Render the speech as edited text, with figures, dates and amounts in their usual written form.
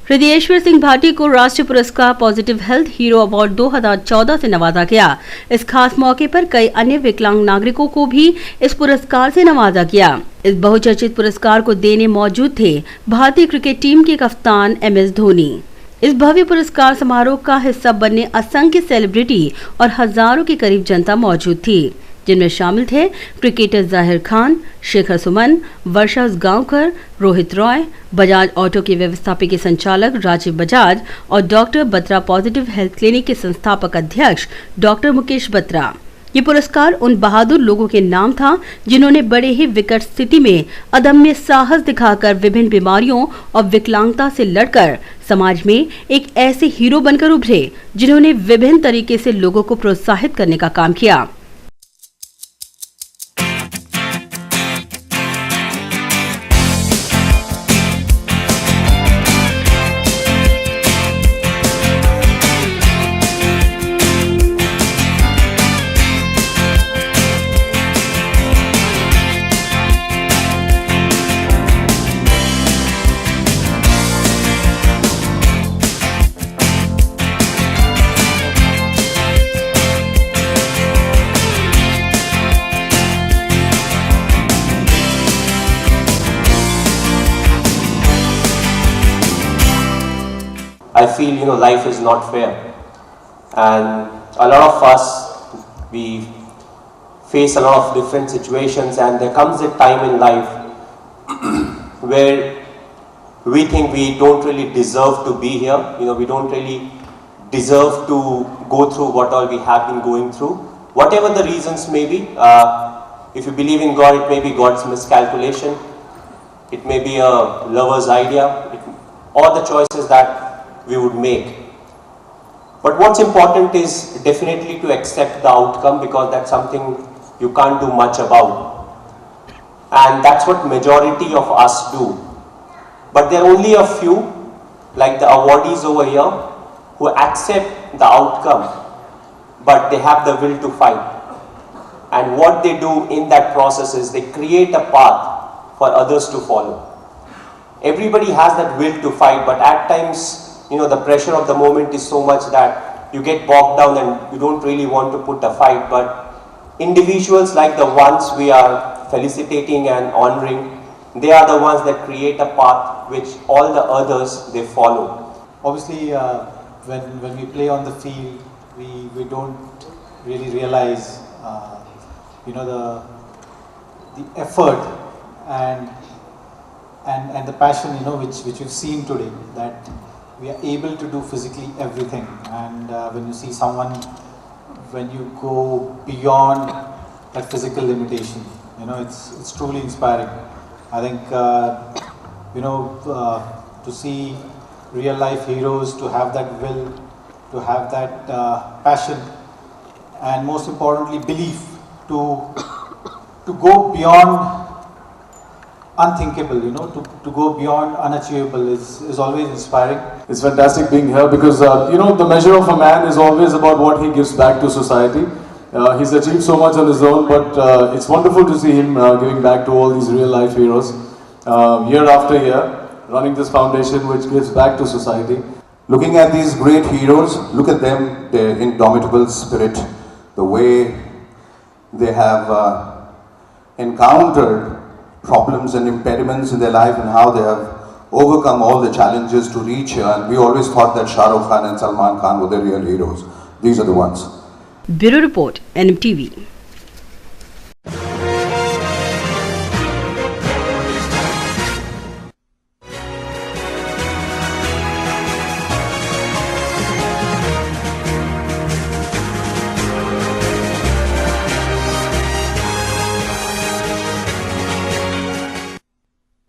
हृदयेश्वर सिंह भाटी को राष्ट्रीय पुरस्कार पॉजिटिव हेल्थ हीरो अवार्ड 2014 से नवाजा गया। इस खास मौके पर कई अन्य विकलांग नागरिकों को भी इस पुरस्कार से नवाजा गया। इस बहुचर्चित पुरस्कार को देने मौजूद थे भारतीय क्रिकेट टीम के कप्तान MS धोनी। इस भव्य पुरस्कार समारोह का हिस्सा बनने असंख्य सेलिब्रिटी और हजारों के करीब जनता मौजूद थी, जिनमें शामिल थे क्रिकेटर जाहिर खान, शेखर सुमन, वर्षा गांवकर, रोहित रॉय, बजाज ऑटो के व्यवस्थापकीय संचालक राजीव बजाज और doctor Batra positive health clinic के संस्थापक अध्यक्ष डॉक्टर मुकेश बत्रा। ये पुरस्कार उन बहादुर लोगों के नाम था जिन्होंने बड़े ही विकट स्थिति में अदम्य साहस दिखाकर विभिन्न बीमारियों और विकलांगता से लड़कर समाज में एक ऐसे हीरो बनकर उभरे जिन्होंने विभिन्न तरीके से लोगों को प्रोत्साहित करने का काम किया। I feel, life is not fair, and a lot of us, we face a lot of different situations, and there comes a time in life where we think we don't really deserve to be here. We don't really deserve to go through what all we have been going through. Whatever the reasons may be, if you believe in God, it may be God's miscalculation, it may be a lover's idea, or the choices that we would make. But what's important is definitely to accept the outcome, because that's something you can't do much about. And that's what majority of us do. But there are only a few, like the awardees over here, who accept the outcome, but they have the will to fight. And what they do in that process is they create a path for others to follow. Everybody has that will to fight, but at times, the pressure of the moment is so much that you get bogged down and you don't really want to put a fight. But individuals like the ones we are felicitating and honoring, they are the ones that create a path which all the others, they follow. Obviously, when we play on the field, we don't really realize, the effort and the passion, which you've seen today, that we are able to do physically everything. And when you see someone, when you go beyond that physical limitation, it's truly inspiring. I think, to see real life heroes, to have that will, to have that passion, and most importantly, belief to go beyond unthinkable, to go beyond unachievable is always inspiring. It's fantastic being here because, the measure of a man is always about what he gives back to society. He's achieved so much on his own, but it's wonderful to see him giving back to all these real life heroes, year after year, running this foundation which gives back to society. Looking at these great heroes, look at them, their indomitable spirit, the way they have encountered problems and impediments in their life and how they have overcome all the challenges to reach here. And we always thought that Shah Rukh Khan and Salman Khan were the real heroes. These are the ones. Bureau Report, NMTV.